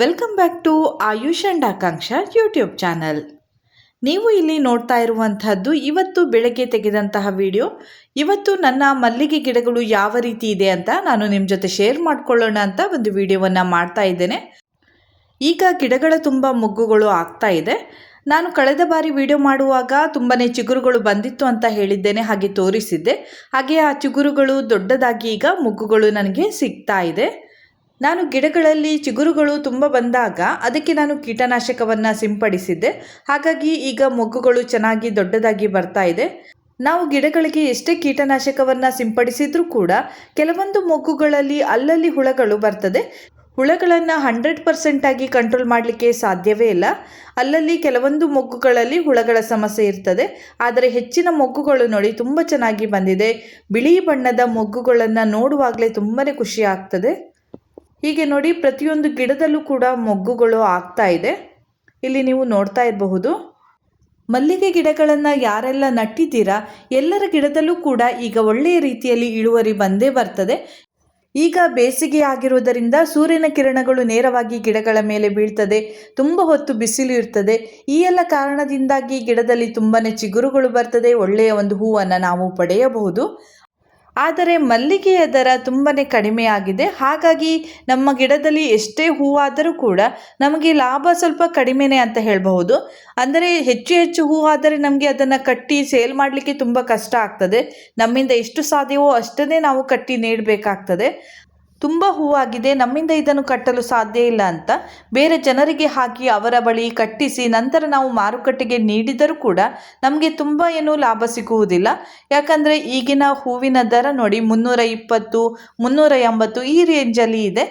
Welcome back to Ayush and Akanksha YouTube channel. ನೀವು ಇಲ್ಲಿ ನೋಡ್ತಾ ಇರುವಂತಹದ್ದು ಇವತ್ತು ಬೆಳಗ್ಗೆ ತೆಗೆದಂತಹ ವಿಡಿಯೋ. ಇವತ್ತು ನನ್ನ ಮಲ್ಲಿಗೆ ಗಿಡಗಳು ಯಾವ ರೀತಿ ಇದೆ ಅಂತ ನಾನು ನಿಮ್ಮ ಜೊತೆ ಶೇರ್ ಮಾಡ್ಕೊಳ್ಳೋಣ ಅಂತ ಒಂದು ವಿಡಿಯೋವನ್ನು ಮಾಡ್ತಾ ಇದ್ದೇನೆ. ಈಗ ಗಿಡಗಳ ತುಂಬ ಮೊಗ್ಗುಗಳು ಆಗ್ತಾ ಇದೆ. ನಾನು ಕಳೆದ ಬಾರಿ ವಿಡಿಯೋ ಮಾಡುವಾಗ ತುಂಬಾ ಚಿಗುರುಗಳು ಬಂದಿತ್ತು ಅಂತ ಹೇಳಿದ್ದೇನೆ, ಹಾಗೆ ತೋರಿಸಿದ್ದೆ. ಹಾಗೆ ಆ ಚಿಗುರುಗಳು ದೊಡ್ಡದಾಗಿ ಈಗ ಮೊಗ್ಗುಗಳು ನನಗೆ ಸಿಗ್ತಾ ಇದೆ. ನಾನು ಗಿಡಗಳಲ್ಲಿ ಚಿಗುರುಗಳು ತುಂಬ ಬಂದಾಗ ಅದಕ್ಕೆ ನಾನು ಕೀಟನಾಶಕವನ್ನು ಸಿಂಪಡಿಸಿದ್ದೆ. ಹಾಗಾಗಿ ಈಗ ಮೊಗ್ಗುಗಳು ಚೆನ್ನಾಗಿ ದೊಡ್ಡದಾಗಿ ಬರ್ತಾ ಇದೆ. ನಾವು ಗಿಡಗಳಿಗೆ ಎಷ್ಟೇ ಕೀಟನಾಶಕವನ್ನು ಸಿಂಪಡಿಸಿದ್ರೂ ಕೂಡ ಕೆಲವೊಂದು ಮೊಗ್ಗುಗಳಲ್ಲಿ ಅಲ್ಲಲ್ಲಿ ಹುಳಗಳು ಬರ್ತದೆ. ಹುಳಗಳನ್ನು 100% ಆಗಿ ಕಂಟ್ರೋಲ್ ಮಾಡಲಿಕ್ಕೆ ಸಾಧ್ಯವೇ ಇಲ್ಲ. ಅಲ್ಲಲ್ಲಿ ಕೆಲವೊಂದು ಮೊಗ್ಗುಗಳಲ್ಲಿ ಹುಳಗಳ ಸಮಸ್ಯೆ ಇರ್ತದೆ. ಆದರೆ ಹೆಚ್ಚಿನ ಮೊಗ್ಗುಗಳು ನೋಡಿ ತುಂಬ ಚೆನ್ನಾಗಿ ಬಂದಿದೆ. ಬಿಳಿ ಬಣ್ಣದ ಮೊಗ್ಗುಗಳನ್ನು ನೋಡುವಾಗಲೇ ತುಂಬಾ ಖುಷಿ ಆಗ್ತದೆ. ಹೀಗೆ ನೋಡಿ ಪ್ರತಿಯೊಂದು ಗಿಡದಲ್ಲೂ ಕೂಡ ಮೊಗ್ಗುಗಳು ಆಗ್ತಾ ಇದೆ. ಇಲ್ಲಿ ನೀವು ನೋಡ್ತಾ ಇರಬಹುದು. ಮಲ್ಲಿಗೆ ಗಿಡಗಳನ್ನು ಯಾರೆಲ್ಲ ನಟ್ಟಿದ್ದೀರಾ ಎಲ್ಲರ ಗಿಡದಲ್ಲೂ ಕೂಡ ಈಗ ಒಳ್ಳೆಯ ರೀತಿಯಲ್ಲಿ ಇಳುವರಿ ಬಂದೇ ಬರ್ತದೆ. ಈಗ ಬೇಸಿಗೆ ಆಗಿರುವುದರಿಂದ ಸೂರ್ಯನ ಕಿರಣಗಳು ನೇರವಾಗಿ ಗಿಡಗಳ ಮೇಲೆ ಬೀಳ್ತದೆ. ತುಂಬ ಹೊತ್ತು ಬಿಸಿಲು ಇರ್ತದೆ. ಈ ಎಲ್ಲ ಕಾರಣದಿಂದಾಗಿ ಗಿಡದಲ್ಲಿ ತುಂಬಾ ಚಿಗುರುಗಳು ಬರ್ತದೆ. ಒಳ್ಳೆಯ ಒಂದು ಹೂವನ್ನು ನಾವು ಪಡೆಯಬಹುದು. ಆದರೆ ಮಲ್ಲಿಗೆಯ ದರ ತುಂಬಾ ಕಡಿಮೆ ಆಗಿದೆ. ಹಾಗಾಗಿ ನಮ್ಮ ಗಿಡದಲ್ಲಿ ಎಷ್ಟೇ ಹೂವಾದರೂ ಕೂಡ ನಮಗೆ ಲಾಭ ಸ್ವಲ್ಪ ಕಡಿಮೆನೇ ಅಂತ ಹೇಳಬಹುದು. ಅಂದರೆ ಹೆಚ್ಚು ಹೆಚ್ಚು ಹೂವಾದರೆ ನಮಗೆ ಅದನ್ನು ಕಟ್ಟಿ ಸೇಲ್ ಮಾಡಲಿಕ್ಕೆ ತುಂಬ ಕಷ್ಟ ಆಗ್ತದೆ. ನಮ್ಮಿಂದ ಎಷ್ಟು ಸಾಧ್ಯವೋ ಅಷ್ಟನ್ನೇ ನಾವು ಕಟ್ಟಿ ನೀಡಬೇಕಾಗ್ತದೆ. ತುಂಬ ಹೂವಾಗಿದೆ, ನಮ್ಮಿಂದ ಇದನ್ನು ಕಟ್ಟಲು ಸಾಧ್ಯ ಇಲ್ಲ ಅಂತ ಬೇರೆ ಜನರಿಗೆ ಹಾಕಿ ಅವರ ಬಳಿ ಕಟ್ಟಿಸಿ ನಂತರ ನಾವು ಮಾರುಕಟ್ಟೆಗೆ ನೀಡಿದರೂ ಕೂಡ ನಮಗೆ ತುಂಬ ಏನೂ ಲಾಭ ಸಿಗುವುದಿಲ್ಲ. ಯಾಕಂದರೆ ಈಗಿನ ಹೂವಿನ ದರ ನೋಡಿ 320, 380 ಈ ರೇಂಜಲ್ಲಿ ಇದೆ.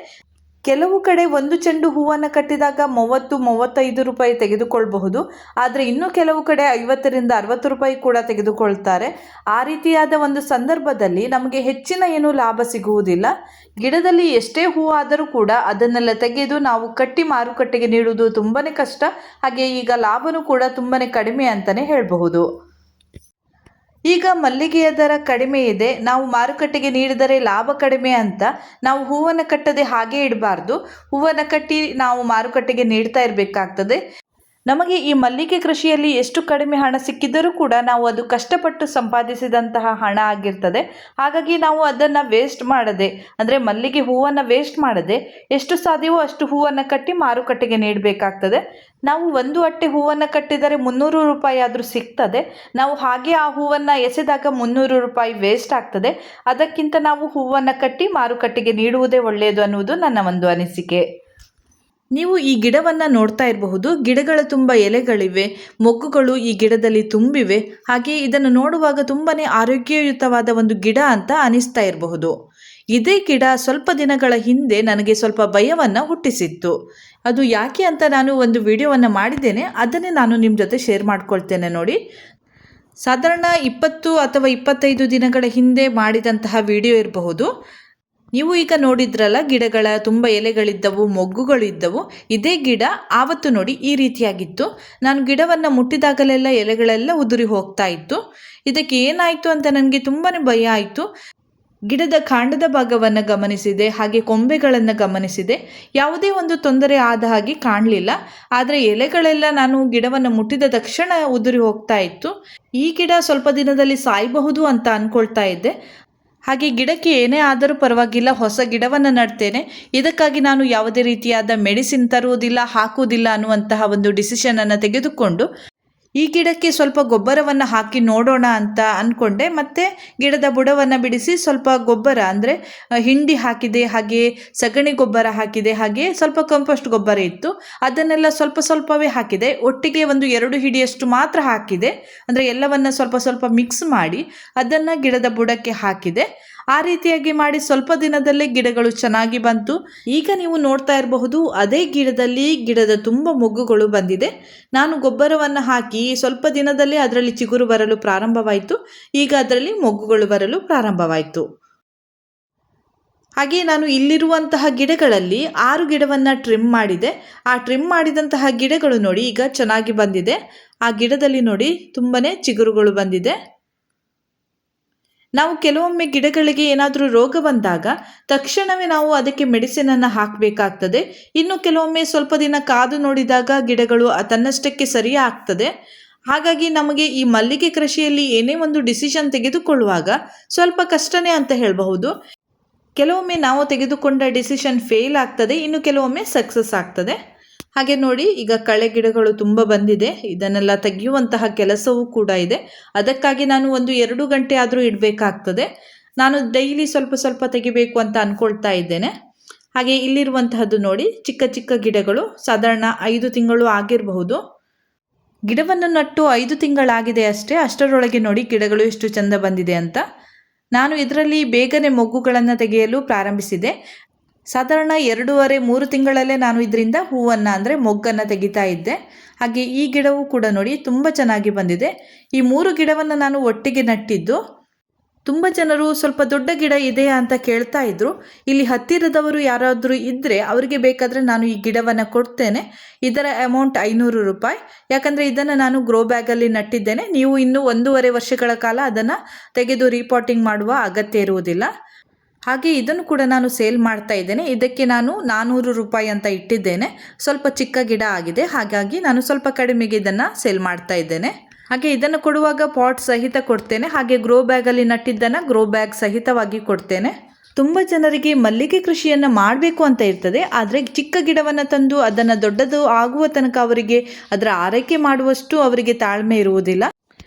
ಕೆಲವು ಕಡೆ ಒಂದು ಚೆಂಡು ಹೂವನ್ನು ಕಟ್ಟಿದಾಗ 30-35 ರೂಪಾಯಿ ತೆಗೆದುಕೊಳ್ಬಹುದು. ಆದರೆ ಇನ್ನು ಕೆಲವು ಕಡೆ 50-60 ರೂಪಾಯಿ ಕೂಡ ತೆಗೆದುಕೊಳ್ತಾರೆ. ಆ ರೀತಿಯಾದ ಒಂದು ಸಂದರ್ಭದಲ್ಲಿ ನಮಗೆ ಹೆಚ್ಚಿನ ಏನು ಲಾಭ ಸಿಗುವುದಿಲ್ಲ. ಗಿಡದಲ್ಲಿ ಎಷ್ಟೇ ಹೂವಾದರೂ ಕೂಡ ಅದನ್ನೆಲ್ಲ ತೆಗೆದು ನಾವು ಕಟ್ಟಿ ಮಾರುಕಟ್ಟೆಗೆ ನೀಡುವುದು ತುಂಬಾ ಕಷ್ಟ. ಹಾಗೆ ಈಗ ಲಾಭನೂ ಕೂಡ ತುಂಬಾ ಕಡಿಮೆ ಅಂತಲೇ ಹೇಳಬಹುದು. ಈಗ ಮಲ್ಲಿಗೆಯ ದರ ಕಡಿಮೆ ಇದೆ, ನಾವು ಮಾರುಕಟ್ಟೆಗೆ ನೀಡಿದರೆ ಲಾಭ ಕಡಿಮೆ ಅಂತ ನಾವು ಹೂವನ್ನು ಕಟ್ಟದೆ ಹಾಗೆ ಇಡಬಾರ್ದು. ಹೂವನ್ನು ಕಟ್ಟಿ ನಾವು ಮಾರುಕಟ್ಟೆಗೆ ನೀಡ್ತಾ ಇರಬೇಕಾಗ್ತದೆ. ನಮಗೆ ಈ ಮಲ್ಲಿಗೆ ಕೃಷಿಯಲ್ಲಿ ಎಷ್ಟು ಕಡಿಮೆ ಹಣ ಸಿಕ್ಕಿದರೂ ಕೂಡ ನಾವು ಅದು ಕಷ್ಟಪಟ್ಟು ಸಂಪಾದಿಸಿದಂತಹ ಹಣ ಆಗಿರ್ತದೆ. ಹಾಗಾಗಿ ನಾವು ಅದನ್ನು ವೇಸ್ಟ್ ಮಾಡದೆ, ಅಂದರೆ ಮಲ್ಲಿಗೆ ಹೂವನ್ನು ವೇಸ್ಟ್ ಮಾಡದೆ ಎಷ್ಟು ಸಾಧ್ಯವೋ ಅಷ್ಟು ಹೂವನ್ನು ಕಟ್ಟಿ ಮಾರುಕಟ್ಟೆಗೆ ನೀಡಬೇಕಾಗ್ತದೆ. ನಾವು ಒಂದು ಅಟ್ಟೆ ಹೂವನ್ನು ಕಟ್ಟಿದರೆ 300 ರೂಪಾಯಿ ಆದರೂ ಸಿಗ್ತದೆ. ನಾವು ಹಾಗೆ ಆ ಹೂವನ್ನು ಎಸೆದಾಗ 300 ರೂಪಾಯಿ ವೇಸ್ಟ್ ಆಗ್ತದೆ. ಅದಕ್ಕಿಂತ ನಾವು ಹೂವನ್ನು ಕಟ್ಟಿ ಮಾರುಕಟ್ಟೆಗೆ ನೀಡುವುದೇ ಒಳ್ಳೆಯದು ಅನ್ನುವುದು ನನ್ನ ಒಂದು ಅನಿಸಿಕೆ. ನೀವು ಈ ಗಿಡವನ್ನು ನೋಡ್ತಾ ಇರಬಹುದು. ಗಿಡಗಳ ತುಂಬ ಎಲೆಗಳಿವೆ, ಮೊಗ್ಗುಗಳು ಈ ಗಿಡದಲ್ಲಿ ತುಂಬಿವೆ. ಹಾಗೆ ಇದನ್ನು ನೋಡುವಾಗ ತುಂಬಾ ಆರೋಗ್ಯಯುತವಾದ ಒಂದು ಗಿಡ ಅಂತ ಅನಿಸ್ತಾ ಇರಬಹುದು. ಇದೇ ಗಿಡ ಸ್ವಲ್ಪ ದಿನಗಳ ಹಿಂದೆ ನನಗೆ ಸ್ವಲ್ಪ ಭಯವನ್ನು ಹುಟ್ಟಿಸಿತ್ತು. ಅದು ಯಾಕೆ ಅಂತ ನಾನು ಒಂದು ವಿಡಿಯೋವನ್ನು ಮಾಡಿದ್ದೇನೆ, ಅದನ್ನೇ ನಾನು ನಿಮ್ಮ ಜೊತೆ ಶೇರ್ ಮಾಡ್ಕೊಳ್ತೇನೆ ನೋಡಿ. ಸಾಧಾರಣ 20 ಅಥವಾ 25 ದಿನಗಳ ಹಿಂದೆ ಮಾಡಿದಂತಹ ವಿಡಿಯೋ ಇರಬಹುದು. ನೀವು ಈಗ ನೋಡಿದ್ರಲ್ಲ, ಗಿಡಗಳ ತುಂಬ ಎಲೆಗಳಿದ್ದವು, ಮೊಗ್ಗುಗಳಿದ್ದವು. ಇದೇ ಗಿಡ ಆವತ್ತು ನೋಡಿ ಈ ರೀತಿಯಾಗಿತ್ತು. ನಾನು ಗಿಡವನ್ನು ಮುಟ್ಟಿದಾಗಲೆಲ್ಲ ಎಲೆಗಳೆಲ್ಲ ಉದುರಿ ಹೋಗ್ತಾ ಇತ್ತು. ಇದಕ್ಕೆ ಏನಾಯಿತು ಅಂತ ನನಗೆ ತುಂಬಾ ಭಯ ಆಯಿತು. ಗಿಡದ ಕಾಂಡದ ಭಾಗವನ್ನು ಗಮನಿಸಿದೆ, ಹಾಗೆ ಕೊಂಬೆಗಳನ್ನು ಗಮನಿಸಿದೆ. ಯಾವುದೇ ಒಂದು ತೊಂದರೆ ಆದ ಹಾಗೆ ಕಾಣಲಿಲ್ಲ. ಆದರೆ ಎಲೆಗಳೆಲ್ಲ ನಾನು ಗಿಡವನ್ನು ಮುಟ್ಟಿದ ತಕ್ಷಣ ಉದುರಿ ಹೋಗ್ತಾ ಇತ್ತು. ಈ ಗಿಡ ಸ್ವಲ್ಪ ದಿನದಲ್ಲಿ ಸಾಯಬಹುದು ಅಂತ ಅಂದ್ಕೊಳ್ತಾ ಇದ್ದೆ. ಹಾಗೆ ಗಿಡಕ್ಕೆ ಏನೇ ಆದರೂ ಪರವಾಗಿಲ್ಲ, ಹೊಸ ಗಿಡವನ್ನು ನಡ್ತೇನೆ, ಇದಕ್ಕಾಗಿ ನಾನು ಯಾವುದೇ ರೀತಿಯಾದ ಮೆಡಿಸಿನ್ ತರುವುದಿಲ್ಲ, ಹಾಕುವುದಿಲ್ಲ ಅನ್ನುವಂತಹ ಒಂದು ಡಿಸಿಷನನ್ನು ತೆಗೆದುಕೊಂಡು ಈ ಗಿಡಕ್ಕೆ ಸ್ವಲ್ಪ ಗೊಬ್ಬರವನ್ನು ಹಾಕಿ ನೋಡೋಣ ಅಂತ ಅಂದ್ಕೊಂಡೆ. ಮತ್ತು ಗಿಡದ ಬುಡವನ್ನು ಬಿಡಿಸಿ ಸ್ವಲ್ಪ ಗೊಬ್ಬರ, ಅಂದರೆ ಹಿಂಡಿ ಹಾಕಿದೆ, ಹಾಗೆ ಸಗಣಿ ಗೊಬ್ಬರ ಹಾಕಿದೆ, ಹಾಗೆ ಸ್ವಲ್ಪ ಕಂಪೋಸ್ಟ್ ಗೊಬ್ಬರ ಇತ್ತು, ಅದನ್ನೆಲ್ಲ ಸ್ವಲ್ಪ ಸ್ವಲ್ಪವೇ ಹಾಕಿದೆ. ಒಟ್ಟಿಗೆ ಒಂದು 2 ಹಿಡಿಯಷ್ಟು ಮಾತ್ರ ಹಾಕಿದೆ. ಅಂದರೆ ಎಲ್ಲವನ್ನು ಸ್ವಲ್ಪ ಸ್ವಲ್ಪ ಮಿಕ್ಸ್ ಮಾಡಿ ಅದನ್ನು ಗಿಡದ ಬುಡಕ್ಕೆ ಹಾಕಿದೆ. ಆ ರೀತಿಯಾಗಿ ಮಾಡಿ ಸ್ವಲ್ಪ ದಿನದಲ್ಲೇ ಗಿಡಗಳು ಚೆನ್ನಾಗಿ ಬಂತು. ಈಗ ನೀವು ನೋಡ್ತಾ ಇರಬಹುದು, ಅದೇ ಗಿಡದ ತುಂಬ ಮೊಗ್ಗುಗಳು ಬಂದಿದೆ. ನಾನು ಗೊಬ್ಬರವನ್ನು ಹಾಕಿ ಸ್ವಲ್ಪ ದಿನದಲ್ಲೇ ಅದರಲ್ಲಿ ಚಿಗುರು ಬರಲು ಪ್ರಾರಂಭವಾಯಿತು. ಈಗ ಅದರಲ್ಲಿ ಮೊಗ್ಗುಗಳು ಬರಲು ಪ್ರಾರಂಭವಾಯಿತು. ಹಾಗೆ ನಾನು ಇಲ್ಲಿರುವಂತಹ ಗಿಡಗಳಲ್ಲಿ 6 ಗಿಡವನ್ನು ಟ್ರಿಮ್ ಮಾಡಿದೆ. ಆ ಟ್ರಿಮ್ ಮಾಡಿದಂತಹ ಗಿಡಗಳು ನೋಡಿ ಈಗ ಚೆನ್ನಾಗಿ ಬಂದಿದೆ. ಆ ಗಿಡದಲ್ಲಿ ನೋಡಿ ತುಂಬಾ ಚಿಗುರುಗಳು ಬಂದಿದೆ. ನಾವು ಕೆಲವೊಮ್ಮೆ ಗಿಡಗಳಿಗೆ ಏನಾದರೂ ರೋಗ ಬಂದಾಗ ತಕ್ಷಣವೇ ನಾವು ಅದಕ್ಕೆ ಮೆಡಿಸಿನನ್ನು ಹಾಕಬೇಕಾಗ್ತದೆ. ಇನ್ನು ಕೆಲವೊಮ್ಮೆ ಸ್ವಲ್ಪ ದಿನ ಕಾದು ನೋಡಿದಾಗ ಗಿಡಗಳು ತನ್ನಷ್ಟಕ್ಕೆ ಸರಿ ಆಗ್ತದೆ. ಹಾಗಾಗಿ ನಮಗೆ ಈ ಮಲ್ಲಿಗೆ ಕೃಷಿಯಲ್ಲಿ ಏನೇ ಒಂದು ಡಿಸಿಷನ್ ತೆಗೆದುಕೊಳ್ಳುವಾಗ ಸ್ವಲ್ಪ ಕಷ್ಟನೇ ಅಂತ ಹೇಳಬಹುದು. ಕೆಲವೊಮ್ಮೆ ನಾವು ತೆಗೆದುಕೊಂಡ ಡಿಸಿಷನ್ ಫೇಲ್ ಆಗ್ತದೆ, ಇನ್ನು ಕೆಲವೊಮ್ಮೆ ಸಕ್ಸಸ್ ಆಗ್ತದೆ. ಹಾಗೆ ನೋಡಿ, ಈಗ ಕಳೆ ಗಿಡಗಳು ತುಂಬ ಬಂದಿದೆ. ಇದನ್ನೆಲ್ಲ ತೆಗೆಯುವಂತಹ ಕೆಲಸವೂ ಕೂಡ ಇದೆ. ಅದಕ್ಕಾಗಿ ನಾನು ಒಂದು 2 ಗಂಟೆ ಆದರೂ ಇಡಬೇಕಾಗ್ತದೆ. ನಾನು ಡೈಲಿ ಸ್ವಲ್ಪ ಸ್ವಲ್ಪ ತೆಗಿಬೇಕು ಅಂತ ಅಂದ್ಕೊಳ್ತಾ ಇದ್ದೇನೆ. ಹಾಗೆ ಇಲ್ಲಿರುವಂತಹದ್ದು ನೋಡಿ, ಚಿಕ್ಕ ಚಿಕ್ಕ ಗಿಡಗಳು, ಸಾಧಾರಣ 5 ತಿಂಗಳು ಆಗಿರಬಹುದು. ಗಿಡವನ್ನು ನಟ್ಟು 5 ತಿಂಗಳಾಗಿದೆ ಅಷ್ಟೇ. ಅಷ್ಟರೊಳಗೆ ನೋಡಿ ಗಿಡಗಳು ಎಷ್ಟು ಚೆಂದ ಬಂದಿದೆ ಅಂತ. ನಾನು ಇದರಲ್ಲಿ ಬೇಗನೆ ಮೊಗ್ಗುಗಳನ್ನು ತೆಗೆಯಲು ಪ್ರಾರಂಭಿಸಿದೆ. ಸಾಧಾರಣ 2.5-3 ತಿಂಗಳಲ್ಲೇ ನಾನು ಇದರಿಂದ ಹೂವನ್ನು ಅಂದರೆ ಮೊಗ್ಗನ್ನು ತೆಗಿತಾ ಇದ್ದೆ. ಹಾಗೆ ಈ ಗಿಡವೂ ಕೂಡ ನೋಡಿ ತುಂಬ ಚೆನ್ನಾಗಿ ಬಂದಿದೆ. ಈ 3 ಗಿಡವನ್ನು ನಾನು ಒಟ್ಟಿಗೆ ನಟ್ಟಿದ್ದು. ತುಂಬ ಜನರು ಸ್ವಲ್ಪ ದೊಡ್ಡ ಗಿಡ ಇದೆಯಾ ಅಂತ ಕೇಳ್ತಾ ಇದ್ರು. ಇಲ್ಲಿ ಹತ್ತಿರದವರು ಯಾರಾದರೂ ಇದ್ದರೆ ಅವರಿಗೆ ಬೇಕಾದರೆ ನಾನು ಈ ಗಿಡವನ್ನು ಕೊಡ್ತೇನೆ. ಇದರ ಅಮೌಂಟ್ 500 ರೂಪಾಯಿ. ಯಾಕಂದರೆ ಇದನ್ನು ನಾನು ಗ್ರೋ ಬ್ಯಾಗಲ್ಲಿ ನಟ್ಟಿದ್ದೇನೆ. ನೀವು ಇನ್ನೂ 1.5 ವರ್ಷಗಳ ಕಾಲ ಅದನ್ನು ತೆಗೆದು ರೀಪಾಟಿಂಗ್ ಮಾಡುವ ಅಗತ್ಯ ಇರುವುದಿಲ್ಲ. ಹಾಗೆ ಇದನ್ನು ಕೂಡ ನಾನು ಸೇಲ್ ಮಾಡ್ತಾ ಇದ್ದೇನೆ. ಇದಕ್ಕೆ ನಾನು 400 ರೂಪಾಯಿ ಅಂತ ಇಟ್ಟಿದ್ದೇನೆ. ಸ್ವಲ್ಪ ಚಿಕ್ಕ ಗಿಡ ಆಗಿದೆ, ಹಾಗಾಗಿ ನಾನು ಸ್ವಲ್ಪ ಕಡಿಮೆಗೆ ಇದನ್ನು ಸೇಲ್ ಮಾಡ್ತಾ ಇದ್ದೇನೆ. ಹಾಗೆ ಇದನ್ನು ಕೊಡುವಾಗ ಪಾಟ್ ಸಹಿತ ಕೊಡ್ತೇನೆ. ಹಾಗೆ ಗ್ರೋ ಬ್ಯಾಗಲ್ಲಿ ನಟ್ಟಿದ್ದನ್ನು ಗ್ರೋ ಬ್ಯಾಗ್ ಸಹಿತವಾಗಿ ಕೊಡ್ತೇನೆ. ತುಂಬ ಜನರಿಗೆ ಮಲ್ಲಿಗೆ ಕೃಷಿಯನ್ನು ಮಾಡಬೇಕು ಅಂತ ಇರ್ತದೆ, ಆದರೆ ಚಿಕ್ಕ ಗಿಡವನ್ನು ತಂದು ಅದನ್ನು ದೊಡ್ಡದು ಆಗುವ ತನಕ ಅವರಿಗೆ ಅದರ ಆರೈಕೆ ಮಾಡುವಷ್ಟು ಅವರಿಗೆ ತಾಳ್ಮೆ ಇರುವುದಿಲ್ಲ.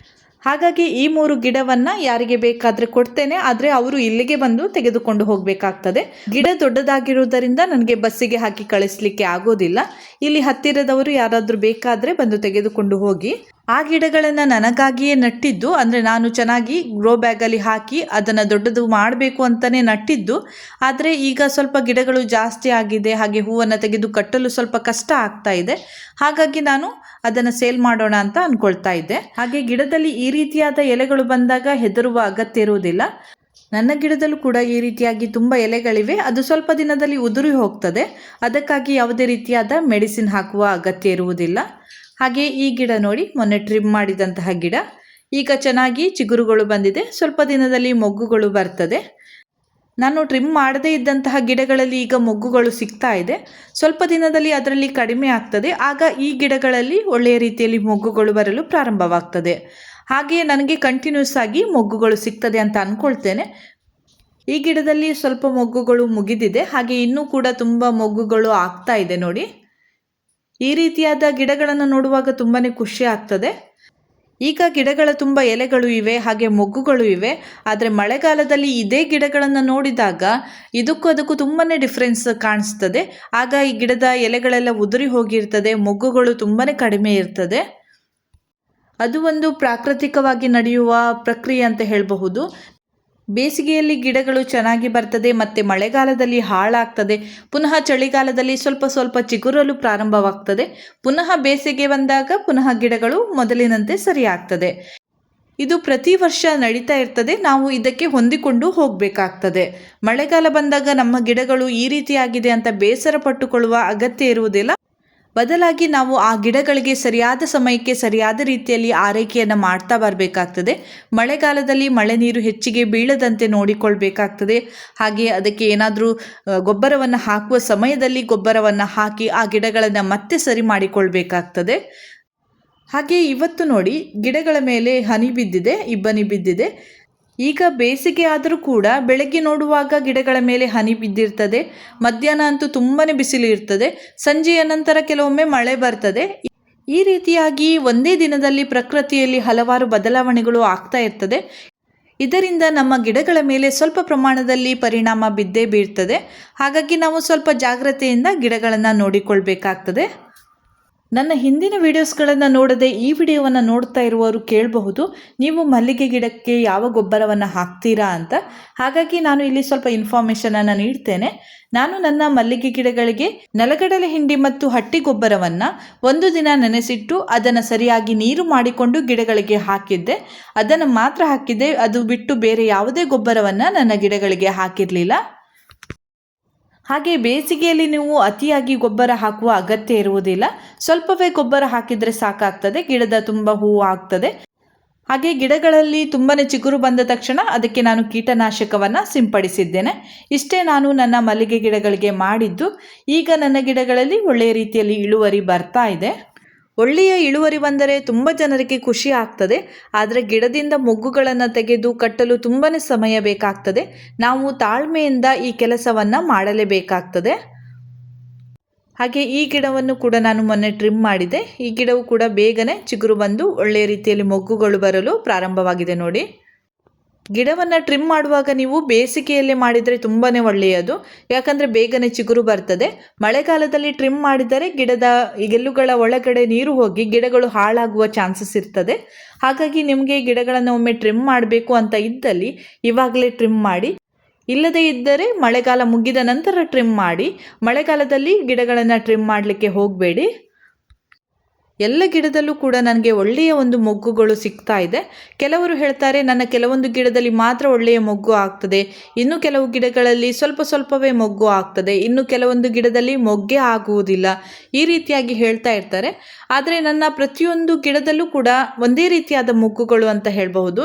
ಹಾಗಾಗಿ ಈ 3 ಗಿಡವನ್ನು ಯಾರಿಗೆ ಬೇಕಾದರೆ ಕೊಡ್ತೇನೆ, ಆದರೆ ಅವರು ಇಲ್ಲಿಗೆ ಬಂದು ತೆಗೆದುಕೊಂಡು ಹೋಗಬೇಕಾಗ್ತದೆ. ಗಿಡ ದೊಡ್ಡದಾಗಿರುವುದರಿಂದ ನನಗೆ ಬಸ್ಸಿಗೆ ಹಾಕಿ ಕಳಿಸ್ಲಿಕ್ಕೆ ಆಗೋದಿಲ್ಲ. ಇಲ್ಲಿ ಹತ್ತಿರದವರು ಯಾರಾದರೂ ಬೇಕಾದರೆ ಬಂದು ತೆಗೆದುಕೊಂಡು ಹೋಗಿ. ಆ ಗಿಡಗಳನ್ನು ನನಗಾಗಿಯೇ ನಟ್ಟಿದ್ದು, ಅಂದರೆ ನಾನು ಚೆನ್ನಾಗಿ ಗ್ರೋ ಬ್ಯಾಗಲ್ಲಿ ಹಾಕಿ ಅದನ್ನು ದೊಡ್ಡದು ಮಾಡಬೇಕು ಅಂತಲೇ ನಟ್ಟಿದ್ದು. ಆದರೆ ಈಗ ಸ್ವಲ್ಪ ಗಿಡಗಳು ಜಾಸ್ತಿ ಆಗಿದೆ, ಹಾಗೆ ಹೂವನ್ನು ತೆಗೆದು ಕಟ್ಟಲು ಸ್ವಲ್ಪ ಕಷ್ಟ ಆಗ್ತಾ ಇದೆ. ಹಾಗಾಗಿ ನಾನು ಅದನ್ನು ಸೇಲ್ ಮಾಡೋಣ ಅಂತ ಅಂದ್ಕೊಳ್ತಾ ಇದ್ದೆ. ಹಾಗೆ ಗಿಡದಲ್ಲಿ ಈ ರೀತಿಯಾದ ಎಲೆಗಳು ಬಂದಾಗ ಹೆದರುವ ಅಗತ್ಯ ಇರುವುದಿಲ್ಲ. ನನ್ನ ಗಿಡದಲ್ಲೂ ಕೂಡ ಈ ರೀತಿಯಾಗಿ ತುಂಬ ಎಲೆಗಳಿವೆ. ಅದು ಸ್ವಲ್ಪ ದಿನದಲ್ಲಿ ಉದುರಿ ಹೋಗ್ತದೆ. ಅದಕ್ಕಾಗಿ ಯಾವುದೇ ರೀತಿಯಾದ ಮೆಡಿಸಿನ್ ಹಾಕುವ ಅಗತ್ಯ ಇರುವುದಿಲ್ಲ. ಹಾಗೆ ಈ ಗಿಡ ನೋಡಿ, ಮೊನ್ನೆ ಟ್ರಿಮ್ ಮಾಡಿದಂತಹ ಗಿಡ ಈಗ ಚೆನ್ನಾಗಿ ಚಿಗುರುಗಳು ಬಂದಿದೆ. ಸ್ವಲ್ಪ ದಿನದಲ್ಲಿ ಮೊಗ್ಗುಗಳು ಬರ್ತದೆ. ನಾನು ಟ್ರಿಮ್ ಮಾಡದೇ ಇದ್ದಂತಹ ಗಿಡಗಳಲ್ಲಿ ಈಗ ಮೊಗ್ಗುಗಳು ಸಿಗ್ತಾ ಇದೆ. ಸ್ವಲ್ಪ ದಿನದಲ್ಲಿ ಅದರಲ್ಲಿ ಕಡಿಮೆ ಆಗ್ತದೆ. ಆಗ ಈ ಗಿಡಗಳಲ್ಲಿ ಒಳ್ಳೆಯ ರೀತಿಯಲ್ಲಿ ಮೊಗ್ಗುಗಳು ಬರಲು ಪ್ರಾರಂಭವಾಗ್ತದೆ. ಹಾಗೆಯೇ ನನಗೆ ಕಂಟಿನ್ಯೂಸ್ ಆಗಿ ಮೊಗ್ಗುಗಳು ಸಿಗ್ತದೆ ಅಂತ ಅಂದ್ಕೊಳ್ತೇನೆ. ಈ ಗಿಡದಲ್ಲಿ ಸ್ವಲ್ಪ ಮೊಗ್ಗುಗಳು ಮುಗಿದಿದೆ. ಹಾಗೆ ಇನ್ನೂ ಕೂಡ ತುಂಬ ಮೊಗ್ಗುಗಳು ಆಗ್ತಾ ಇದೆ ನೋಡಿ. ಈ ರೀತಿಯಾದ ಗಿಡಗಳನ್ನು ನೋಡುವಾಗ ತುಂಬಾ ಖುಷಿ ಆಗ್ತದೆ. ಈಗ ಗಿಡಗಳ ತುಂಬ ಎಲೆಗಳು ಇವೆ, ಹಾಗೆ ಮೊಗ್ಗುಗಳು ಇವೆ. ಆದರೆ ಮಳೆಗಾಲದಲ್ಲಿ ಇದೇ ಗಿಡಗಳನ್ನು ನೋಡಿದಾಗ ಇದಕ್ಕೂ ಅದಕ್ಕೂ ತುಂಬಾ ಡಿಫ್ರೆನ್ಸ್ ಕಾಣಿಸ್ತದೆ. ಆಗ ಈ ಗಿಡದ ಎಲೆಗಳೆಲ್ಲ ಉದುರಿ ಹೋಗಿರ್ತದೆ, ಮೊಗ್ಗುಗಳು ತುಂಬಾ ಕಡಿಮೆ ಇರ್ತದೆ. ಅದು ಒಂದು ಪ್ರಾಕೃತಿಕವಾಗಿ ನಡೆಯುವ ಪ್ರಕ್ರಿಯೆ ಅಂತ ಹೇಳಬಹುದು. ಬೇಸಿಗೆಯಲ್ಲಿ ಗಿಡಗಳು ಚೆನ್ನಾಗಿ ಬರ್ತದೆ, ಮತ್ತು ಮಳೆಗಾಲದಲ್ಲಿ ಹಾಳಾಗ್ತದೆ. ಪುನಃ ಚಳಿಗಾಲದಲ್ಲಿ ಸ್ವಲ್ಪ ಸ್ವಲ್ಪ ಚಿಗುರಲು ಪ್ರಾರಂಭವಾಗ್ತದೆ. ಪುನಃ ಬೇಸಿಗೆ ಬಂದಾಗ ಪುನಃ ಗಿಡಗಳು ಮೊದಲಿನಂತೆ ಸರಿ ಆಗ್ತದೆ. ಇದು ಪ್ರತಿ ವರ್ಷ ನಡೀತಾ ಇರ್ತದೆ. ನಾವು ಇದಕ್ಕೆ ಹೊಂದಿಕೊಂಡು ಹೋಗಬೇಕಾಗ್ತದೆ. ಮಳೆಗಾಲ ಬಂದಾಗ ನಮ್ಮ ಗಿಡಗಳು ಈ ರೀತಿಯಾಗಿದೆ ಅಂತ ಬೇಸರ ಪಟ್ಟುಕೊಳ್ಳುವ ಅಗತ್ಯ ಇರುವುದಿಲ್ಲ. ಬದಲಾಗಿ ನಾವು ಆ ಗಿಡಗಳಿಗೆ ಸರಿಯಾದ ಸಮಯಕ್ಕೆ ಸರಿಯಾದ ರೀತಿಯಲ್ಲಿ ಆರೈಕೆಯನ್ನು ಮಾಡ್ತಾ ಬರಬೇಕಾಗ್ತದೆ. ಮಳೆಗಾಲದಲ್ಲಿ ಮಳೆ ನೀರು ಹೆಚ್ಚಿಗೆ ಬೀಳದಂತೆ ನೋಡಿಕೊಳ್ಬೇಕಾಗ್ತದೆ. ಹಾಗೆ ಅದಕ್ಕೆ ಏನಾದರೂ ಗೊಬ್ಬರವನ್ನು ಹಾಕುವ ಸಮಯದಲ್ಲಿ ಗೊಬ್ಬರವನ್ನು ಹಾಕಿ ಆ ಗಿಡಗಳನ್ನು ಮತ್ತೆ ಸರಿ ಮಾಡಿಕೊಳ್ಬೇಕಾಗ್ತದೆ. ಹಾಗೆ ಇವತ್ತು ನೋಡಿ, ಗಿಡಗಳ ಮೇಲೆ ಹನಿ ಬಿದ್ದಿದೆ, ಇಬ್ಬನಿ ಬಿದ್ದಿದೆ. ಈಗ ಬೇಸಿಗೆ ಆದರೂ ಕೂಡ ಬೆಳಗ್ಗೆ ನೋಡುವಾಗ ಗಿಡಗಳ ಮೇಲೆ ಹನಿ ಬಿದ್ದಿರ್ತದೆ. ಮಧ್ಯಾಹ್ನ ಅಂತೂ ತುಂಬಾ ಬಿಸಿಲು ಇರ್ತದೆ. ಸಂಜೆಯ ನಂತರ ಕೆಲವೊಮ್ಮೆ ಮಳೆ ಬರ್ತದೆ. ಈ ರೀತಿಯಾಗಿ ಒಂದೇ ದಿನದಲ್ಲಿ ಪ್ರಕೃತಿಯಲ್ಲಿ ಹಲವಾರು ಬದಲಾವಣೆಗಳು ಆಗ್ತಾ ಇರ್ತದೆ. ಇದರಿಂದ ನಮ್ಮ ಗಿಡಗಳ ಮೇಲೆ ಸ್ವಲ್ಪ ಪ್ರಮಾಣದಲ್ಲಿ ಪರಿಣಾಮ ಬಿದ್ದೇ ಬೀಳ್ತದೆ. ಹಾಗಾಗಿ ನಾವು ಸ್ವಲ್ಪ ಜಾಗ್ರತೆಯಿಂದ ಗಿಡಗಳನ್ನು ನೋಡಿಕೊಳ್ಬೇಕಾಗ್ತದೆ. ನನ್ನ ಹಿಂದಿನ ವಿಡಿಯೋಸ್ಗಳನ್ನು ನೋಡದೆ ಈ ವಿಡಿಯೋವನ್ನು ನೋಡ್ತಾ ಇರುವವರು ಕೇಳಬಹುದು, ನೀವು ಮಲ್ಲಿಗೆ ಗಿಡಕ್ಕೆ ಯಾವ ಗೊಬ್ಬರವನ್ನು ಹಾಕ್ತೀರಾ ಅಂತ. ಹಾಗಾಗಿ ನಾನು ಇಲ್ಲಿ ಸ್ವಲ್ಪ ಇನ್ಫಾರ್ಮೇಷನನ್ನು ನೀಡ್ತೇನೆ. ನಾನು ನನ್ನ ಮಲ್ಲಿಗೆ ಗಿಡಗಳಿಗೆ ನೆಲಗಡಲೆ ಹಿಂಡಿ ಮತ್ತು ಹಟ್ಟಿ ಗೊಬ್ಬರವನ್ನು 1 ದಿನ ನೆನೆಸಿಟ್ಟು ಅದನ್ನು ಸರಿಯಾಗಿ ನೀರು ಮಾಡಿಕೊಂಡು ಗಿಡಗಳಿಗೆ ಹಾಕಿದ್ದೆ. ಅದನ್ನು ಮಾತ್ರ ಹಾಕಿದ್ದೆ. ಅದು ಬಿಟ್ಟು ಬೇರೆ ಯಾವುದೇ ಗೊಬ್ಬರವನ್ನು ನನ್ನ ಗಿಡಗಳಿಗೆ ಹಾಕಿರಲಿಲ್ಲ. ಹಾಗೆ ಬೇಸಿಗೆಯಲ್ಲಿ ನೀವು ಅತಿಯಾಗಿ ಗೊಬ್ಬರ ಹಾಕುವ ಅಗತ್ಯ ಇರುವುದಿಲ್ಲ. ಸ್ವಲ್ಪವೇ ಗೊಬ್ಬರ ಹಾಕಿದರೆ ಸಾಕಾಗ್ತದೆ. ಗಿಡದ ತುಂಬ ಹೂವು ಆಗ್ತದೆ. ಹಾಗೆ ಗಿಡಗಳಲ್ಲಿ ತುಂಬಾ ಚಿಗುರು ಬಂದ ತಕ್ಷಣ ಅದಕ್ಕೆ ನಾನು ಕೀಟನಾಶಕವನ್ನು ಸಿಂಪಡಿಸಿದ್ದೇನೆ. ಇಷ್ಟೇ ನಾನು ನನ್ನ ಮಲ್ಲಿಗೆ ಗಿಡಗಳಿಗೆ ಮಾಡಿದ್ದು. ಈಗ ನನ್ನ ಗಿಡಗಳಲ್ಲಿ ಒಳ್ಳೆಯ ರೀತಿಯಲ್ಲಿ ಇಳುವರಿ ಬರ್ತಾ ಇದೆ. ಒಳ್ಳೆಯ ಇಳುವರಿ ಬಂದರೆ ತುಂಬ ಜನರಿಗೆ ಖುಷಿ ಆಗ್ತದೆ. ಆದರೆ ಗಿಡದಿಂದ ಮೊಗ್ಗುಗಳನ್ನು ತೆಗೆದು ಕಟ್ಟಲು ತುಂಬಾ ಸಮಯ ಬೇಕಾಗ್ತದೆ. ನಾವು ತಾಳ್ಮೆಯಿಂದ ಈ ಕೆಲಸವನ್ನು ಮಾಡಲೇಬೇಕಾಗ್ತದೆ. ಹಾಗೆ ಈ ಗಿಡವನ್ನು ಕೂಡ ನಾನು ಮೊನ್ನೆ ಟ್ರಿಮ್ ಮಾಡಿದೆ. ಈ ಗಿಡವು ಕೂಡ ಬೇಗನೆ ಚಿಗುರು ಬಂದು ಒಳ್ಳೆಯ ರೀತಿಯಲ್ಲಿ ಮೊಗ್ಗುಗಳು ಬರಲು ಪ್ರಾರಂಭವಾಗಿದೆ ನೋಡಿ. ಗಿಡವನ್ನು ಟ್ರಿಮ್ ಮಾಡುವಾಗ ನೀವು ಬೇಸಿಗೆಯಲ್ಲೇ ಮಾಡಿದರೆ ತುಂಬಾ ಒಳ್ಳೆಯದು. ಯಾಕಂದರೆ ಬೇಗನೆ ಚಿಗುರು ಬರ್ತದೆ. ಮಳೆಗಾಲದಲ್ಲಿ ಟ್ರಿಮ್ ಮಾಡಿದರೆ ಗಿಡದ ಗೆಲ್ಲುಗಳ ಒಳಗಡೆ ನೀರು ಹೋಗಿ ಗಿಡಗಳು ಹಾಳಾಗುವ ಚಾನ್ಸಸ್ ಇರ್ತದೆ. ಹಾಗಾಗಿ ನಿಮಗೆ ಗಿಡಗಳನ್ನು ಒಮ್ಮೆ ಟ್ರಿಮ್ ಮಾಡಬೇಕು ಅಂತ ಇದ್ದಲ್ಲಿ ಇವಾಗಲೇ ಟ್ರಿಮ್ ಮಾಡಿ. ಇಲ್ಲದೇ ಇದ್ದರೆ ಮಳೆಗಾಲ ಮುಗಿದ ನಂತರ ಟ್ರಿಮ್ ಮಾಡಿ. ಮಳೆಗಾಲದಲ್ಲಿ ಗಿಡಗಳನ್ನು ಟ್ರಿಮ್ ಮಾಡಲಿಕ್ಕೆ ಹೋಗಬೇಡಿ. ಎಲ್ಲ ಗಿಡದಲ್ಲೂ ಕೂಡ ನನಗೆ ಒಳ್ಳೆಯ ಒಂದು ಮೊಗ್ಗುಗಳು ಸಿಗ್ತಾ ಇದೆ. ಕೆಲವರು ಹೇಳ್ತಾರೆ ನನ್ನ ಕೆಲವೊಂದು ಗಿಡದಲ್ಲಿ ಮಾತ್ರ ಒಳ್ಳೆಯ ಮೊಗ್ಗು ಆಗ್ತದೆ, ಇನ್ನು ಕೆಲವು ಗಿಡಗಳಲ್ಲಿ ಸ್ವಲ್ಪವೇ ಮೊಗ್ಗು ಆಗ್ತದೆ, ಇನ್ನು ಕೆಲವೊಂದು ಗಿಡದಲ್ಲಿ ಮೊಗ್ಗೇ ಆಗುವುದಿಲ್ಲ, ಈ ರೀತಿಯಾಗಿ ಹೇಳ್ತಾ ಇರ್ತಾರೆ. ಆದರೆ ನನ್ನ ಪ್ರತಿಯೊಂದು ಗಿಡದಲ್ಲೂ ಕೂಡ ಒಂದೇ ರೀತಿಯಾದ ಮೊಗ್ಗುಗಳು ಅಂತ ಹೇಳಬಹುದು.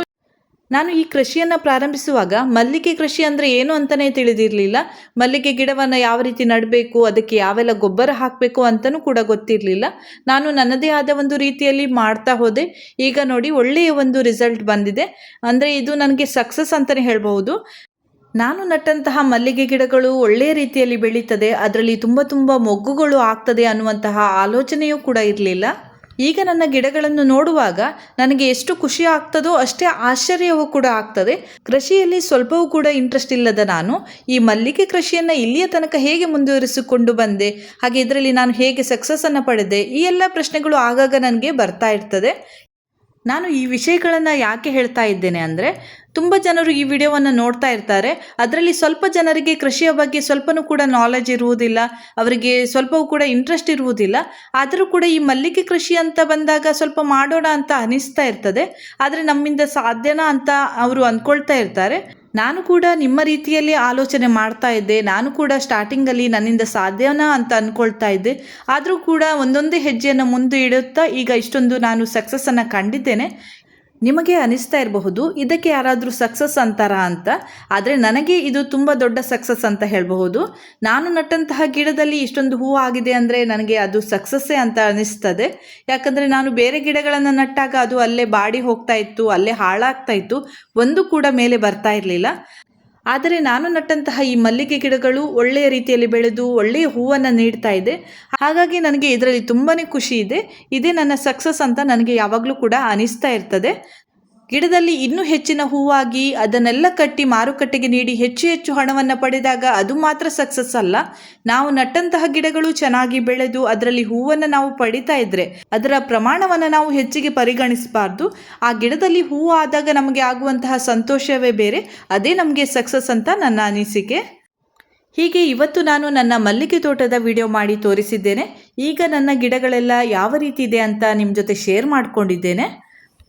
ನಾನು ಈ ಕೃಷಿಯನ್ನು ಪ್ರಾರಂಭಿಸುವಾಗ ಮಲ್ಲಿಗೆ ಕೃಷಿ ಅಂದರೆ ಏನು ಅಂತಲೇ ತಿಳಿದಿರಲಿಲ್ಲ. ಮಲ್ಲಿಗೆ ಗಿಡವನ್ನು ಯಾವ ರೀತಿ ನೆಡಬೇಕು, ಅದಕ್ಕೆ ಯಾವೆಲ್ಲ ಗೊಬ್ಬರ ಹಾಕಬೇಕು ಅಂತಲೂ ಕೂಡ ಗೊತ್ತಿರಲಿಲ್ಲ. ನಾನು ನನ್ನದೇ ಆದ ಒಂದು ರೀತಿಯಲ್ಲಿ ಮಾಡ್ತಾ ಹೋದೆ. ಈಗ ನೋಡಿ ಒಳ್ಳೆಯ ಒಂದು ರಿಸಲ್ಟ್ ಬಂದಿದೆ. ಅಂದರೆ ಇದು ನನಗೆ ಸಕ್ಸಸ್ ಅಂತಲೇ ಹೇಳಬಹುದು. ನಾನು ನಟ್ಟಂತಹ ಮಲ್ಲಿಗೆ ಗಿಡಗಳು ಒಳ್ಳೆಯ ರೀತಿಯಲ್ಲಿ ಬೆಳೀತದೆ, ಅದರಲ್ಲಿ ತುಂಬ ಮೊಗ್ಗುಗಳು ಆಗ್ತದೆ ಅನ್ನುವಂತಹ ಆಲೋಚನೆಯೂ ಕೂಡ ಇರಲಿಲ್ಲ. ಈಗ ನನ್ನ ಗಿಡಗಳನ್ನು ನೋಡುವಾಗ ನನಗೆ ಎಷ್ಟು ಖುಷಿ ಆಗ್ತದೋ ಅಷ್ಟೇ ಆಶ್ಚರ್ಯವೂ ಕೂಡ ಆಗ್ತದೆ. ಕೃಷಿಯಲ್ಲಿ ಸ್ವಲ್ಪವೂ ಕೂಡ ಇಂಟ್ರೆಸ್ಟ್ ಇಲ್ಲದ ನಾನು ಈ ಮಲ್ಲಿಗೆ ಕೃಷಿಯನ್ನು ಇಲ್ಲಿಯ ತನಕ ಹೇಗೆ ಮುಂದುವರಿಸಿಕೊಂಡು ಬಂದೆ, ಹಾಗೆ ಇದರಲ್ಲಿ ನಾನು ಹೇಗೆ ಸಕ್ಸಸ್ಸನ್ನು ಪಡೆದೆ, ಈ ಎಲ್ಲ ಪ್ರಶ್ನೆಗಳು ಆಗಾಗ ನನಗೆ ಬರ್ತಾ ಇರ್ತದೆ. ನಾನು ಈ ವಿಷಯಗಳನ್ನು ಯಾಕೆ ಹೇಳ್ತಾ ಇದ್ದೇನೆ ಅಂದರೆ, ತುಂಬ ಜನರು ಈ ವಿಡಿಯೋವನ್ನು ನೋಡ್ತಾ ಇರ್ತಾರೆ. ಅದರಲ್ಲಿ ಸ್ವಲ್ಪ ಜನರಿಗೆ ಕೃಷಿಯ ಬಗ್ಗೆ ಸ್ವಲ್ಪನೂ ಕೂಡ ನಾಲೆಜ್ ಇರುವುದಿಲ್ಲ, ಅವರಿಗೆ ಸ್ವಲ್ಪವೂ ಕೂಡ ಇಂಟ್ರೆಸ್ಟ್ ಇರುವುದಿಲ್ಲ. ಆದರೂ ಕೂಡ ಈ ಮಲ್ಲಿಗೆ ಕೃಷಿ ಅಂತ ಬಂದಾಗ ಸ್ವಲ್ಪ ಮಾಡೋಣ ಅಂತ ಅನಿಸ್ತಾ ಇರ್ತದೆ. ಆದರೆ ನಮ್ಮಿಂದ ಸಾಧ್ಯನಾ ಅಂತ ಅವರು ಅಂದ್ಕೊಳ್ತಾ ಇರ್ತಾರೆ. ನಾನು ಕೂಡ ನಿಮ್ಮ ರೀತಿಯಲ್ಲಿ ಆಲೋಚನೆ ಮಾಡ್ತಾ ಇದ್ದೆ. ನಾನು ಕೂಡ ಸ್ಟಾರ್ಟಿಂಗಲ್ಲಿ ನನ್ನಿಂದ ಸಾಧ್ಯನಾ ಅಂತ ಅಂದ್ಕೊಳ್ತಾ ಇದ್ದೆ. ಆದರೂ ಕೂಡ ಒಂದೊಂದೇ ಹೆಜ್ಜೆಯನ್ನು ಮುಂದೆ ಇಡುತ್ತಾ ಈಗ ಇಷ್ಟೊಂದು ನಾನು ಸಕ್ಸಸ್ಸನ್ನು ಕಂಡಿದ್ದೇನೆ. ನಿಮಗೆ ಅನಿಸ್ತಾ ಇರಬಹುದು ಇದಕ್ಕೆ ಯಾರಾದರೂ ಸಕ್ಸಸ್ ಅಂತಾರಾ ಅಂತ. ಆದರೆ ನನಗೆ ಇದು ತುಂಬ ದೊಡ್ಡ ಸಕ್ಸಸ್ ಅಂತ ಹೇಳಬಹುದು. ನಾನು ನಟ್ಟಂತಹ ಗಿಡದಲ್ಲಿ ಇಷ್ಟೊಂದು ಹೂವು ಆಗಿದೆ ಅಂದರೆ ನನಗೆ ಅದು ಸಕ್ಸಸ್ಸೇ ಅಂತ ಅನಿಸ್ತದೆ. ಯಾಕಂದರೆ ನಾನು ಬೇರೆ ಗಿಡಗಳನ್ನು ನಟ್ಟಾಗ ಅದು ಅಲ್ಲೇ ಬಾಡಿ ಹೋಗ್ತಾ ಇತ್ತು, ಅಲ್ಲೇ ಹಾಳಾಗ್ತಾ ಇತ್ತು, ಒಂದು ಕೂಡ ಮೇಲೆ ಬರ್ತಾ ಇರಲಿಲ್ಲ. ಆದರೆ ನಾನು ನಟ್ಟಂತಹ ಈ ಮಲ್ಲಿಗೆ ಗಿಡಗಳು ಒಳ್ಳೆಯ ರೀತಿಯಲ್ಲಿ ಬೆಳೆದು ಒಳ್ಳೆಯ ಹೂವನ್ನು ನೀಡ್ತಾ ಇದೆ. ಹಾಗಾಗಿ ನನಗೆ ಇದರಲ್ಲಿ ತುಂಬಾ ಖುಷಿ ಇದೆ. ಇದೇ ನನ್ನ ಸಕ್ಸಸ್ ಅಂತ ನನಗೆ ಯಾವಾಗಲೂ ಕೂಡ ಅನಿಸ್ತಾ ಇರ್ತದೆ. ಗಿಡದಲ್ಲಿ ಇನ್ನೂ ಹೆಚ್ಚಿನ ಹೂವಾಗಿ ಅದನ್ನೆಲ್ಲ ಕಟ್ಟಿ ಮಾರುಕಟ್ಟೆಗೆ ನೀಡಿ ಹೆಚ್ಚು ಹಣವನ್ನು ಪಡೆದಾಗ ಅದು ಮಾತ್ರ ಸಕ್ಸಸ್ ಅಲ್ಲ. ನಾವು ನಟ್ಟಂತಹ ಗಿಡಗಳು ಚೆನ್ನಾಗಿ ಬೆಳೆದು ಅದರಲ್ಲಿ ಹೂವನ್ನು ನಾವು ಪಡಿತಾ ಇದ್ರೆ ಅದರ ಪ್ರಮಾಣವನ್ನು ನಾವು ಹೆಚ್ಚಿಗೆ ಪರಿಗಣಿಸಬಾರ್ದು. ಆ ಗಿಡದಲ್ಲಿ ಹೂವು ಆದಾಗ ನಮಗೆ ಆಗುವಂತಹ ಸಂತೋಷವೇ ಬೇರೆ. ಅದೇ ನಮಗೆ ಸಕ್ಸಸ್ ಅಂತ ನನ್ನ ಅನಿಸಿಕೆ. ಹೀಗೆ ಇವತ್ತು ನಾನು ನನ್ನ ಮಲ್ಲಿಗೆ ತೋಟದ ವಿಡಿಯೋ ಮಾಡಿ ತೋರಿಸಿದ್ದೇನೆ. ಈಗ ನನ್ನ ಗಿಡಗಳೆಲ್ಲ ಯಾವ ರೀತಿ ಇದೆ ಅಂತ ನಿಮ್ಮ ಜೊತೆ ಶೇರ್ ಮಾಡಿಕೊಂಡಿದ್ದೇನೆ.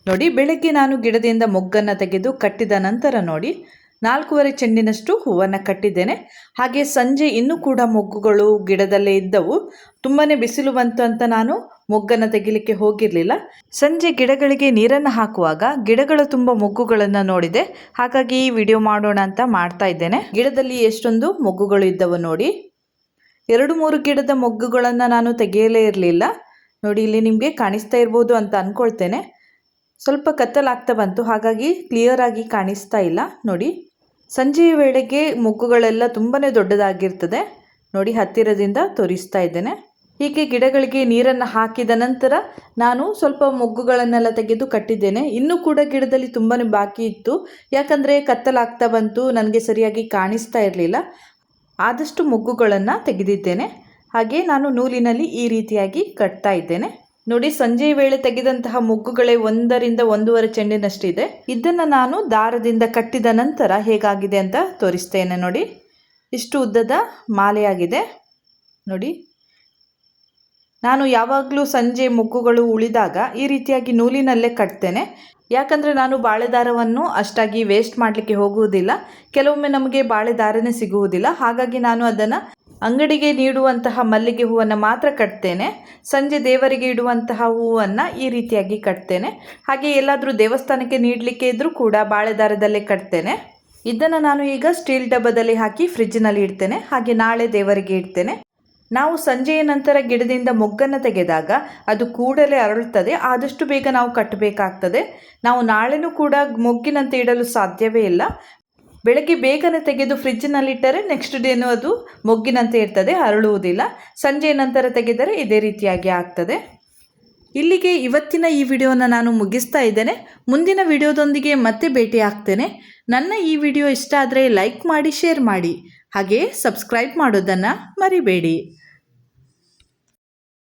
ನೋಡಿ, ಬೆಳಗ್ಗೆ ನಾನು ಗಿಡದಿಂದ ಮೊಗ್ಗನ್ನು ತೆಗೆದು ಕಟ್ಟಿದ ನಂತರ ನೋಡಿ 4.5 ಚೆಂಡಿನಷ್ಟು ಹೂವನ್ನು ಕಟ್ಟಿದ್ದೇನೆ. ಹಾಗೆ ಸಂಜೆ ಇನ್ನೂ ಕೂಡ ಮೊಗ್ಗುಗಳು ಗಿಡದಲ್ಲೇ ಇದ್ದವು. ತುಂಬಾ ಬಿಸಿಲು ಬಂತು ಅಂತ ನಾನು ಮೊಗ್ಗನ್ನು ತೆಗಿಲಿಕ್ಕೆ ಹೋಗಿರಲಿಲ್ಲ. ಸಂಜೆ ಗಿಡಗಳಿಗೆ ನೀರನ್ನು ಹಾಕುವಾಗ ಗಿಡಗಳು ತುಂಬ ಮೊಗ್ಗುಗಳನ್ನು ನೋಡಿದೆ. ಹಾಗಾಗಿ ಈ ವಿಡಿಯೋ ಮಾಡೋಣ ಅಂತ ಮಾಡ್ತಾ ಇದ್ದೇನೆ. ಗಿಡದಲ್ಲಿ ಎಷ್ಟೊಂದು ಮೊಗ್ಗುಗಳು ಇದ್ದವು ನೋಡಿ. 2-3 ಗಿಡದ ಮೊಗ್ಗುಗಳನ್ನು ನಾನು ತೆಗೆಯಲೇ ಇರಲಿಲ್ಲ. ನೋಡಿ, ಇಲ್ಲಿ ನಿಮಗೆ ಕಾಣಿಸ್ತಾ ಇರ್ಬೋದು ಅಂತ ಅಂದ್ಕೊಳ್ತೇನೆ. ಸ್ವಲ್ಪ ಕತ್ತಲಾಗ್ತಾ ಬಂತು, ಹಾಗಾಗಿ ಕ್ಲಿಯರ್ ಆಗಿ ಕಾಣಿಸ್ತಾ ಇಲ್ಲ. ನೋಡಿ, ಸಂಜೆಯ ವೇಳೆಗೆ ಮೊಗ್ಗುಗಳೆಲ್ಲ ತುಂಬಾ ದೊಡ್ಡದಾಗಿರ್ತದೆ. ನೋಡಿ, ಹತ್ತಿರದಿಂದ ತೋರಿಸ್ತಾ ಇದ್ದೇನೆ. ಹೀಗೆ ಗಿಡಗಳಿಗೆ ನೀರನ್ನು ಹಾಕಿದ ನಂತರ ನಾನು ಸ್ವಲ್ಪ ಮೊಗ್ಗುಗಳನ್ನೆಲ್ಲ ತೆಗೆದು ಕಟ್ಟಿದ್ದೇನೆ. ಇನ್ನೂ ಕೂಡ ಗಿಡದಲ್ಲಿ ತುಂಬಾ ಬಾಕಿ ಇತ್ತು. ಯಾಕಂದರೆ ಕತ್ತಲಾಗ್ತಾ ಬಂತು, ನನಗೆ ಸರಿಯಾಗಿ ಕಾಣಿಸ್ತಾ ಇರಲಿಲ್ಲ. ಆದಷ್ಟು ಮೊಗ್ಗುಗಳನ್ನು ತೆಗೆದಿದ್ದೇನೆ. ಹಾಗೆ ನಾನು ನೂಲಿನಲ್ಲಿ ಈ ರೀತಿಯಾಗಿ ಕಟ್ತಾ ಇದ್ದೇನೆ. ನೋಡಿ, ಸಂಜೆ ವೇಳೆ ತೆಗೆದಂತಹ ಮೊಗ್ಗುಗಳೇ 1ರಿಂದ 1.5 ಚೆಂಡಿನಷ್ಟಿದೆ. ಇದನ್ನು ನಾನು ದಾರದಿಂದ ಕಟ್ಟಿದ ನಂತರ ಹೇಗಾಗಿದೆ ಅಂತ ತೋರಿಸ್ತೇನೆ. ನೋಡಿ, ಇಷ್ಟು ಉದ್ದದ ಮಾಲೆಯಾಗಿದೆ. ನೋಡಿ, ನಾನು ಯಾವಾಗಲೂ ಸಂಜೆ ಮೊಗ್ಗುಗಳು ಉಳಿದಾಗ ಈ ರೀತಿಯಾಗಿ ನೂಲಿನಲ್ಲೇ ಕಟ್ತೇನೆ. ಯಾಕಂದರೆ ನಾನು ಬಾಳೆ ದಾರವನ್ನು ಅಷ್ಟಾಗಿ ವೇಸ್ಟ್ ಮಾಡಲಿಕ್ಕೆ ಹೋಗುವುದಿಲ್ಲ. ಕೆಲವೊಮ್ಮೆ ನಮಗೆ ಬಾಳೆ ದಾರನೇ ಸಿಗುವುದಿಲ್ಲ. ಹಾಗಾಗಿ ನಾನು ಅದನ್ನು ಅಂಗಡಿಗೆ ನೀಡುವಂತಹ ಮಲ್ಲಿಗೆ ಹೂವನ್ನು ಮಾತ್ರ ಕಟ್ತೇನೆ. ಸಂಜೆ ದೇವರಿಗೆ ಇಡುವಂತಹ ಹೂವನ್ನು ಈ ರೀತಿಯಾಗಿ ಕಟ್ತೇನೆ. ಹಾಗೆ ಎಲ್ಲಾದರೂ ದೇವಸ್ಥಾನಕ್ಕೆ ನೀಡಲಿಕ್ಕೆ ಇದ್ದರೂ ಕೂಡ ಬಾಳೆ ದಾರದಲ್ಲೇ ಕಟ್ತೇನೆ. ಇದನ್ನು ನಾನು ಈಗ ಸ್ಟೀಲ್ ಡಬ್ಬದಲ್ಲಿ ಹಾಕಿ ಫ್ರಿಜ್ಜಿನಲ್ಲಿ ಇಡ್ತೇನೆ. ಹಾಗೆ ನಾಳೆ ದೇವರಿಗೆ ಇಡ್ತೇನೆ. ನಾವು ಸಂಜೆಯ ನಂತರ ಗಿಡದಿಂದ ಮೊಗ್ಗನ್ನು ತೆಗೆದಾಗ ಅದು ಕೂಡಲೇ ಅರಳುತ್ತದೆ. ಆದಷ್ಟು ಬೇಗ ನಾವು ಕಟ್ಟಬೇಕಾಗ್ತದೆ. ನಾವು ನಾಳೆನೂ ಕೂಡ ಮೊಗ್ಗಿನಂತೆ ಇಡಲು ಸಾಧ್ಯವೇ ಇಲ್ಲ. ಬೆಳಗ್ಗೆ ಬೇಗನೆ ತೆಗೆದು ಫ್ರಿಜ್ಜಿನಲ್ಲಿಟ್ಟರೆ ನೆಕ್ಸ್ಟ್ ಡೇನೂ ಅದು ಮೊಗ್ಗಿನಂತೆ ಇರ್ತದೆ, ಅರಳುವುದಿಲ್ಲ. ಸಂಜೆಯ ನಂತರ ತೆಗೆದರೆ ಇದೇ ರೀತಿಯಾಗಿ ಆಗ್ತದೆ. ಇಲ್ಲಿಗೆ ಇವತ್ತಿನ ಈ ವಿಡಿಯೋನ ನಾನು ಮುಗಿಸ್ತಾ ಇದ್ದೇನೆ. ಮುಂದಿನ ವಿಡಿಯೋದೊಂದಿಗೆ ಮತ್ತೆ ಭೇಟಿ ಆಗ್ತೇನೆ. ನನ್ನ ಈ ವಿಡಿಯೋ ಇಷ್ಟ ಆದರೆ ಲೈಕ್ ಮಾಡಿ, ಶೇರ್ ಮಾಡಿ, ಹಾಗೆ ಸಬ್ಸ್ಕ್ರೈಬ್ ಮಾಡೋದನ್ನು ಮರಿಬೇಡಿ.